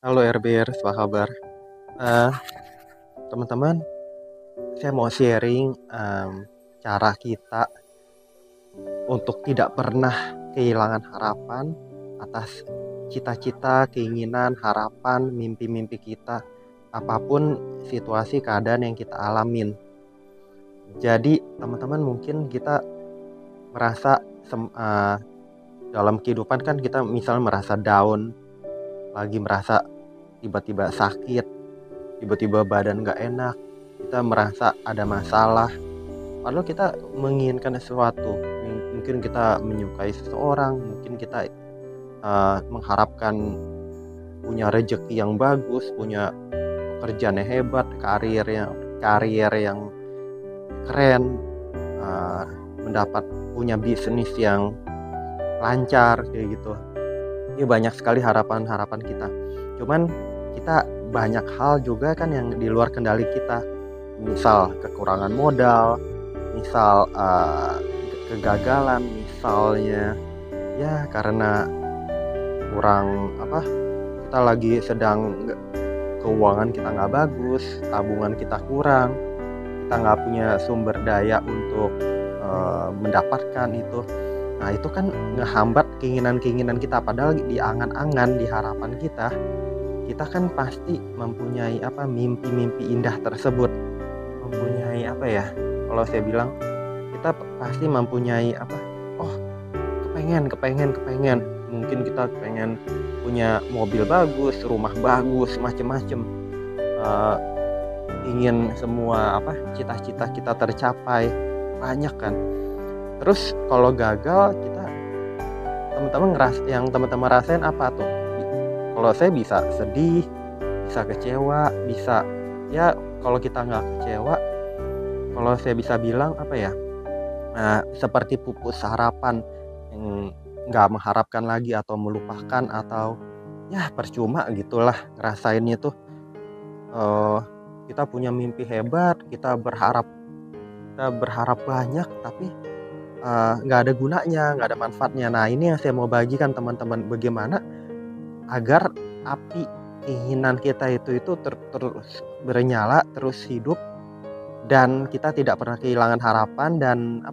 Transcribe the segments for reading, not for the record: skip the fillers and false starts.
Halo RBers, apa kabar? Eh, Teman-teman, saya mau sharing cara kita untuk tidak pernah kehilangan harapan atas cita-cita, keinginan, harapan, mimpi-mimpi kita, apapun situasi keadaan yang kita alamin. Jadi, teman-teman mungkin kita merasa dalam kehidupan kan kita misalnya merasa down, lagi merasa tiba-tiba sakit, tiba-tiba badan gak enak, kita merasa ada masalah. Padahal kita menginginkan sesuatu, mungkin kita menyukai seseorang, mungkin kita mengharapkan punya rezeki yang bagus, punya pekerjaan yang hebat, karir yang keren, mendapat punya bisnis yang lancar kayak gitu. Ini banyak sekali harapan-harapan kita. Cuman kita banyak hal juga kan yang di luar kendali kita. Misal kekurangan modal, misal kegagalan, misalnya ya karena kurang kita lagi sedang keuangan kita nggak bagus, tabungan kita kurang, kita nggak punya sumber daya untuk mendapatkan itu. Nah itu kan ngehambat keinginan-keinginan kita, padahal di angan-angan, di harapan kita kan pasti mempunyai mimpi-mimpi indah tersebut, mempunyai kalau saya bilang kita pasti mempunyai kepengen mungkin kita pengen punya mobil bagus, rumah bagus, macem-macem, ingin semua cita-cita kita tercapai banyak kan. Terus kalau gagal kita teman-teman rasain apa tuh? Kalau saya bisa sedih, bisa kecewa, bisa ya kalau kita nggak kecewa, kalau saya bisa bilang seperti pupus harapan yang nggak mengharapkan lagi atau melupakan atau ya percuma gitulah ngerasainnya tuh. Kita punya mimpi hebat, kita berharap banyak tapi nggak ada gunanya, nggak ada manfaatnya. Nah ini yang saya mau bagikan teman-teman, bagaimana agar api keinginan kita itu terus bernyala, terus hidup, dan kita tidak pernah kehilangan harapan. Dan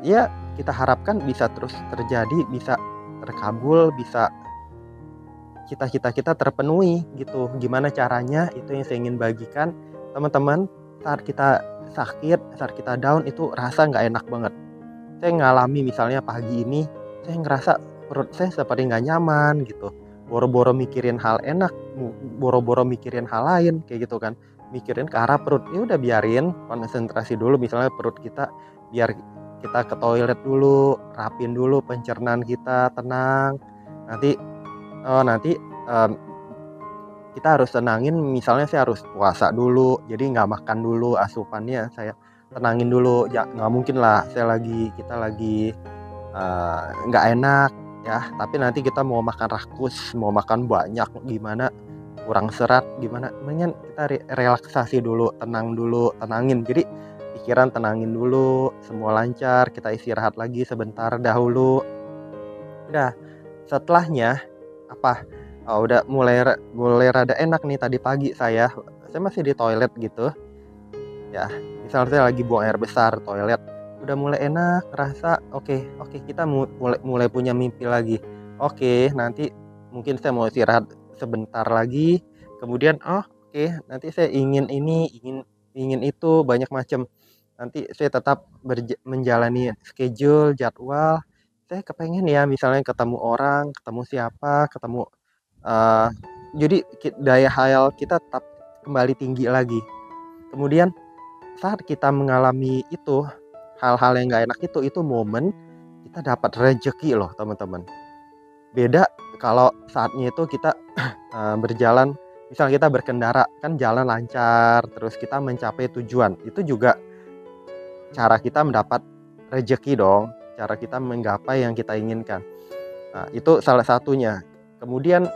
ya kita harapkan bisa terus terjadi, bisa terkabul, bisa cita-cita kita terpenuhi gitu. Gimana caranya, itu yang saya ingin bagikan teman-teman. Saat kita sakit, saat kita down, itu rasa nggak enak banget. Saya ngalami misalnya pagi ini, saya ngerasa perut saya seperti nggak nyaman gitu. Boro-boro mikirin hal enak, boro-boro mikirin hal lain kayak gitu kan. Mikirin ke arah perut, ya udah biarin, konsentrasi dulu misalnya perut kita, biar kita ke toilet dulu, rapin dulu pencernaan kita, tenang. Nanti kita harus tenangin, misalnya saya harus puasa dulu, jadi nggak makan dulu, asupannya saya tenangin dulu. Ya nggak mungkin lah kita lagi nggak enak ya, tapi nanti kita mau makan rakus, mau makan banyak, gimana kurang serat gimana, mendingan kita relaksasi dulu, tenangin. Jadi pikiran tenangin dulu, semua lancar, kita istirahat lagi sebentar dahulu. Udah setelahnya udah mulai rada enak nih. Tadi pagi saya masih di toilet gitu ya, misalnya saya lagi buang air besar, toilet udah mulai enak, rasa oke, kita mulai punya mimpi lagi. Nanti mungkin saya mau istirahat sebentar lagi, kemudian nanti saya ingin ini, ingin itu, banyak macam. Nanti saya tetap menjalani schedule, jadwal. Saya kepengen ya misalnya ketemu orang, ketemu siapa, jadi daya hayal kita tetap kembali tinggi lagi. Kemudian saat kita mengalami itu, hal-hal yang gak enak itu momen kita dapat rezeki loh teman-teman. Beda kalau saatnya itu kita berjalan, misal kita berkendara kan jalan lancar, terus kita mencapai tujuan, itu juga cara kita mendapat rezeki dong, cara kita menggapai yang kita inginkan. Nah, itu salah satunya. Kemudian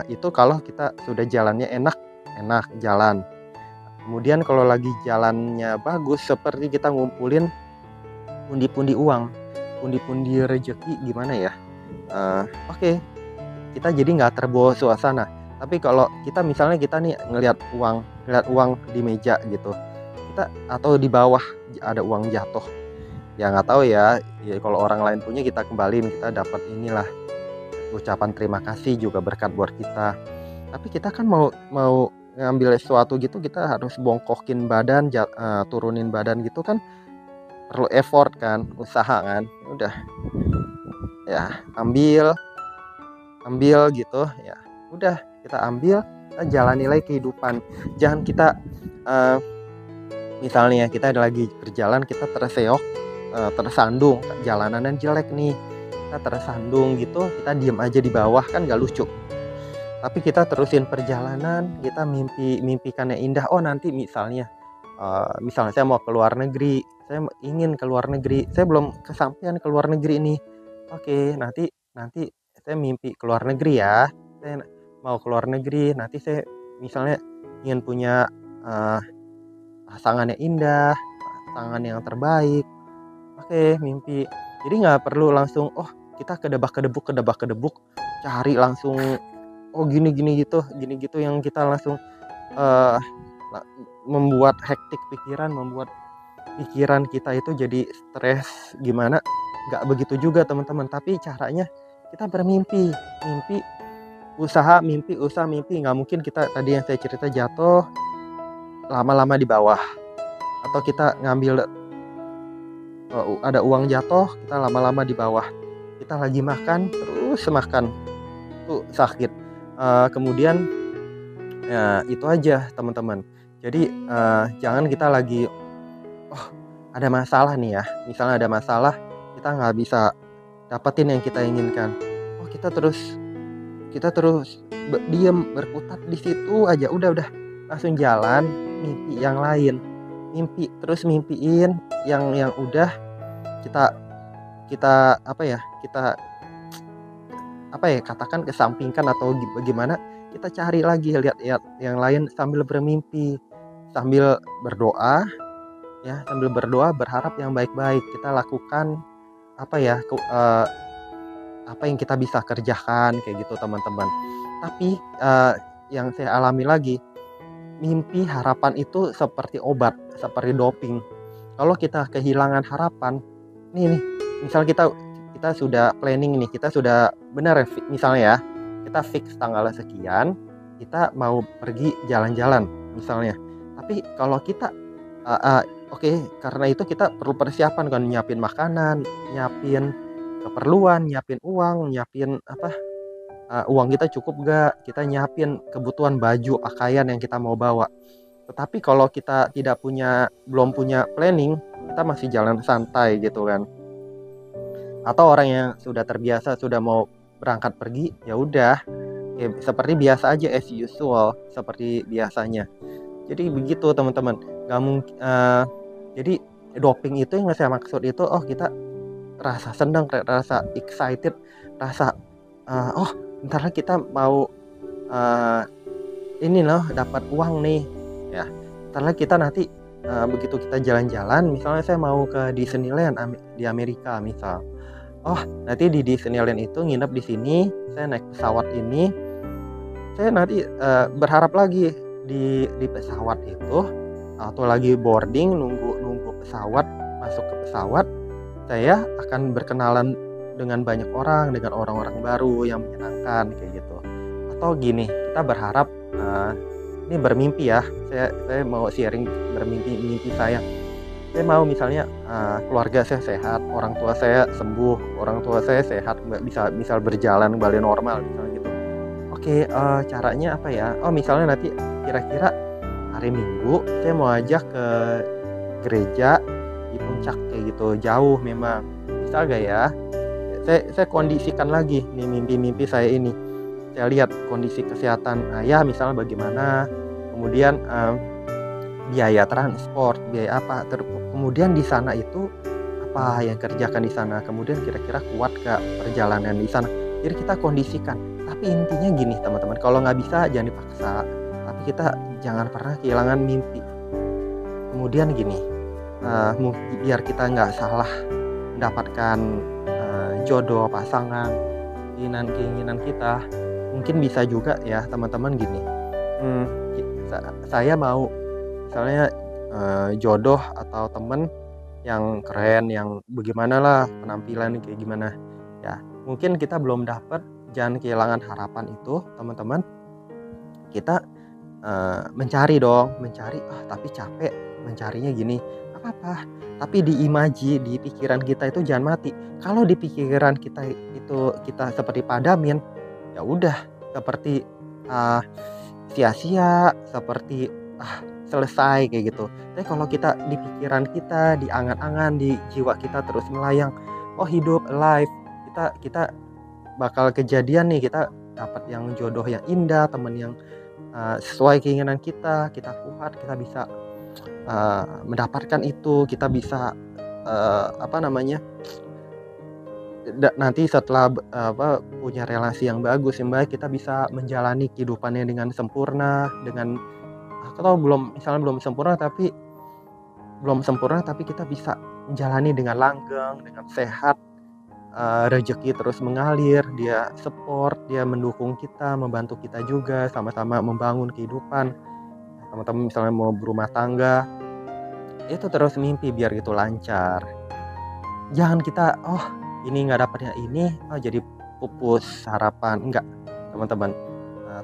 itu kalau kita sudah jalannya enak jalan. Kemudian kalau lagi jalannya bagus, seperti kita ngumpulin pundi-pundi uang, pundi-pundi rezeki, gimana ya? kita jadi nggak terbawa suasana. Tapi kalau kita misalnya kita nih ngelihat uang di meja gitu, kita atau di bawah ada uang jatuh, ya nggak tahu ya, ya kalau orang lain punya kita kembaliin, kita dapat inilah ucapan terima kasih juga berkat buat kita. Tapi kita kan mau mau ngambil sesuatu gitu, kita harus bongkokin badan, turunin badan gitu kan, perlu effort kan, usaha kan. Udah ya ambil gitu ya, udah kita ambil, kita jalani lagi kehidupan. Jangan kita misalnya kita lagi berjalan, kita terseok, tersandung, jalanannya jelek nih, kita tersandung gitu, kita diem aja di bawah kan gak lucu. Tapi kita terusin perjalanan, kita mimpikan yang indah. Oh nanti misalnya saya mau ke luar negeri, saya ingin ke luar negeri, saya belum kesampaian ke luar negeri nih. Oke, nanti saya mimpi ke luar negeri ya, saya mau ke luar negeri, nanti saya misalnya ingin punya pasangan yang indah, pasangan yang terbaik. Oke, mimpi. Jadi nggak perlu langsung kita kedebak-kedebuk cari langsung gini gitu yang kita langsung membuat hektik pikiran, membuat pikiran kita itu jadi stres gimana. Nggak begitu juga teman-teman, tapi caranya kita bermimpi, usaha mimpi. Nggak mungkin kita tadi yang saya cerita jatuh lama-lama di bawah, atau kita ngambil ada uang jatuh, kita lama-lama di bawah, kita lagi makan terus makan tuh sakit. Kemudian ya itu aja teman-teman. Jadi jangan kita lagi ada masalah nih ya, misalnya ada masalah, kita nggak bisa dapetin yang kita inginkan, kita terus diem berkutat di situ aja. Udah langsung jalan mimpi yang lain, mimpiin yang udah kita katakan kesampingkan atau bagaimana. Kita cari lagi, lihat yang lain sambil bermimpi, sambil berdoa ya, berharap yang baik-baik. Kita lakukan apa yang kita bisa kerjakan kayak gitu teman-teman. Tapi yang saya alami lagi, mimpi harapan itu seperti obat, seperti doping. Kalau kita kehilangan harapan, nih misal kita sudah planning nih, kita sudah benar misalnya ya, kita fix tanggal sekian kita mau pergi jalan-jalan misalnya. Tapi kalau kita karena itu kita perlu persiapan kan, nyiapin makanan, nyiapin keperluan, nyiapin uang, nyiapin uang kita cukup gak, kita nyiapin kebutuhan baju, pakaian yang kita mau bawa. Tetapi kalau kita belum punya planning, kita masih jalan santai gitu kan. Atau orang yang sudah terbiasa, sudah mau berangkat pergi, ya udah ya seperti biasa aja, as usual, seperti biasanya. Jadi begitu teman-teman. Gak mungkin. Jadi doping itu yang saya maksud itu, kita rasa senang, rasa excited, rasa bentar lagi kita mau ini loh dapat uang nih ya. Bentar lagi kita nanti begitu kita jalan-jalan, misalnya saya mau ke Disneyland di Amerika misal. Nanti di Disneyland itu nginep di sini, saya naik pesawat ini, saya nanti berharap lagi di pesawat itu, atau lagi boarding nunggu pesawat, masuk ke pesawat, saya akan berkenalan dengan banyak orang, dengan orang-orang baru yang menyenangkan kayak gitu. Atau gini, kita berharap ini bermimpi ya, saya mau sharing mimpi saya. Saya mau misalnya keluarga saya sehat, orang tua saya sembuh, orang tua saya sehat, bisa berjalan kembali normal misalnya gitu. Caranya apa ya? Misalnya nanti kira-kira hari Minggu saya mau ajak ke gereja di puncak kayak gitu, jauh memang, bisa gak ya? Saya kondisikan lagi nih mimpi saya ini. Saya lihat kondisi kesehatan ayah misalnya bagaimana, kemudian biaya transport, biaya apa, kemudian di sana itu apa yang kerjakan di sana, kemudian kira-kira kuat gak perjalanan di sana. Jadi kita kondisikan. Tapi intinya gini teman-teman, kalau nggak bisa jangan dipaksa, tapi kita jangan pernah kehilangan mimpi. Kemudian gini, biar kita nggak salah mendapatkan jodoh, pasangan, keinginan kita, mungkin bisa juga ya teman-teman gini, mmm, saya mau misalnya, jodoh atau temen yang keren, yang bagaimanalah penampilan kayak gimana. Ya, mungkin kita belum dapat, jangan kehilangan harapan itu teman-teman. Kita, mencari dong, mencari, tapi capek mencarinya gini, nggak apa-apa, tapi di pikiran kita itu jangan mati. Kalau di pikiran kita itu kita seperti padamin, ya udah seperti, eee, sia-sia, seperti, selesai kayak gitu. Tapi kalau kita di pikiran kita, di angan-angan, di jiwa kita terus melayang, "Oh hidup, alive," kita kita bakal kejadian nih, kita dapat yang jodoh yang indah, teman yang, sesuai keinginan kita, kita kuat, kita bisa, mendapatkan itu, kita bisa, apa namanya, nanti setelah punya relasi yang bagus, yang baik, kita bisa menjalani kehidupannya dengan sempurna, dengan atau belum sempurna tapi kita bisa menjalani dengan langgeng, dengan sehat, rezeki terus mengalir, dia support, dia mendukung kita, membantu kita juga, sama-sama membangun kehidupan. Teman-teman misalnya mau berumah tangga, itu terus mimpi biar itu lancar. Jangan kita, "Oh, ini nggak dapatnya ini, oh jadi pupus harapan." Enggak, teman-teman.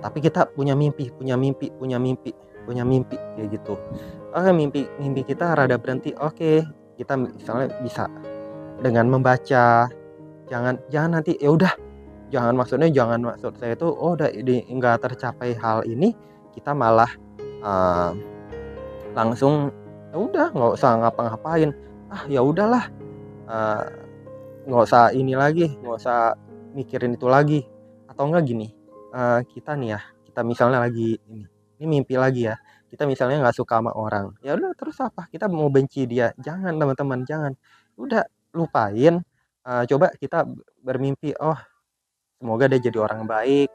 Tapi kita punya mimpi punya mimpi punya mimpi punya mimpi, kayak gitu. Oke, mimpi mimpi kita rada berhenti, oke, kita misalnya bisa dengan membaca, jangan jangan nanti ya udah, jangan maksud saya itu, oh udah nggak tercapai hal ini, kita malah, eee, langsung ya udah nggak usah ngapa-ngapain, ya udahlah, eee, nggak usah ini lagi, nggak usah mikirin itu lagi. Atau enggak gini, kita nih ya, kita misalnya lagi ini mimpi lagi ya, kita misalnya nggak suka sama orang, ya udah terus apa, kita mau benci dia, jangan teman-teman, jangan. Udah lupain, coba kita bermimpi, "Oh semoga dia jadi orang baik,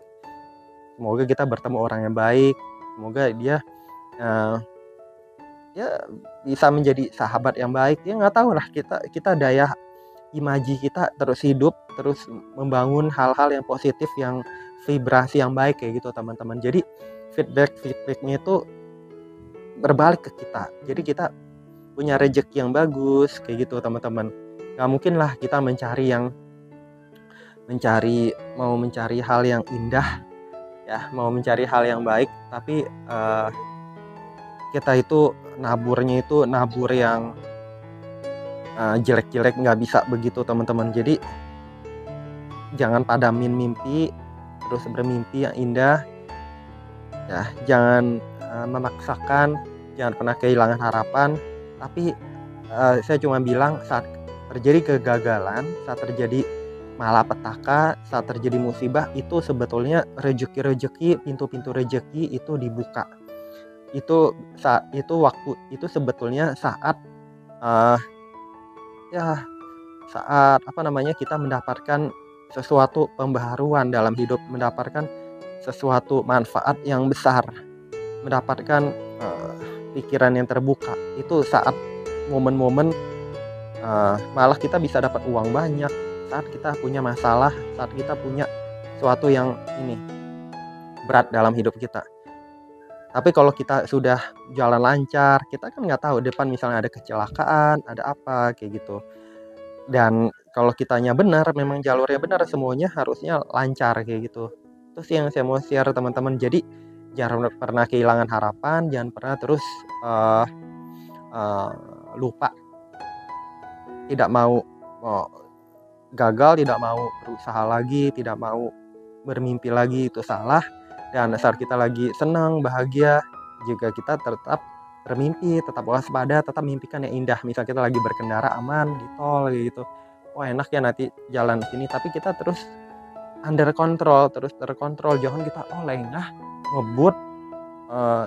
semoga kita bertemu orang yang baik, semoga dia, eee, ya bisa menjadi sahabat yang baik." Ya nggak tahu lah, kita daya imaji kita terus hidup, terus membangun hal-hal yang positif, yang vibrasi yang baik kayak gitu teman-teman. Jadi feedback-nya itu berbalik ke kita. Jadi kita punya rezeki yang bagus kayak gitu teman-teman. Nggak mungkin lah kita mau mencari hal yang indah ya, mau mencari hal yang baik, tapi kita itu naburnya itu nabur yang jelek-jelek, nggak bisa begitu teman-teman. Jadi jangan padamin mimpi, terus bermimpi yang indah ya, jangan memaksakan, jangan pernah kehilangan harapan. Tapi saya cuma bilang, saat terjadi kegagalan, saat terjadi malapetaka, saat terjadi musibah, itu sebetulnya rezeki-rezeki, pintu-pintu rezeki itu dibuka. Itu sebetulnya saat saat kita mendapatkan sesuatu pembaharuan dalam hidup, mendapatkan sesuatu manfaat yang besar, mendapatkan pikiran yang terbuka. Itu saat momen-momen, malah kita bisa dapat uang banyak, saat kita punya masalah, saat kita punya sesuatu yang berat dalam hidup kita. Tapi kalau kita sudah jalan lancar, kita kan nggak tahu depan misalnya ada kecelakaan, ada apa kayak gitu. Dan kalau kitanya benar, memang jalurnya benar, semuanya harusnya lancar kayak gitu. Terus yang saya mau share teman-teman, jadi jangan pernah kehilangan harapan, jangan pernah terus lupa, tidak mau gagal, tidak mau berusaha lagi, tidak mau bermimpi lagi, itu salah. Dan saat kita lagi senang, bahagia, jika kita tetap bermimpi, tetap waspada, tetap mimpikan yang indah. Misal kita lagi berkendara aman di tol gitu, wah enak ya nanti jalan sini, tapi kita terus under control, terus terkontrol, jangan kita lengah, ngebut,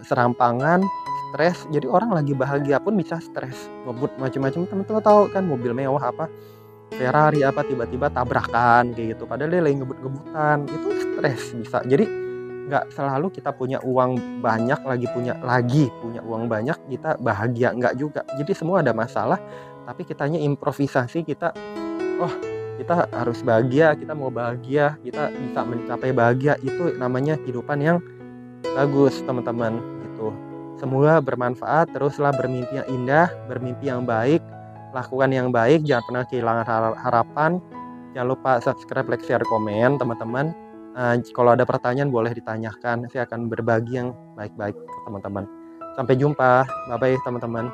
serampangan, stres. Jadi orang lagi bahagia pun bisa stres, ngebut macam-macam. Teman-teman tahu kan, mobil mewah apa, Ferrari apa, tiba-tiba tabrakan kayak gitu, padahal dia lagi ngebut-ngebutan, itu stres bisa. Jadi nggak selalu kita punya uang banyak, punya uang banyak kita bahagia, nggak juga. Jadi semua ada masalah, tapi kitanya improvisasi, kita Kita harus bahagia, kita mau bahagia, kita bisa mencapai bahagia, itu namanya kehidupan yang bagus teman-teman gitu. Semoga bermanfaat, teruslah bermimpi yang indah, bermimpi yang baik, lakukan yang baik, jangan pernah kehilangan harapan. Jangan lupa subscribe, like, share, komen teman-teman. Kalau ada pertanyaan boleh ditanyakan, saya akan berbagi yang baik-baik ke teman-teman. Sampai jumpa, bye bye teman-teman.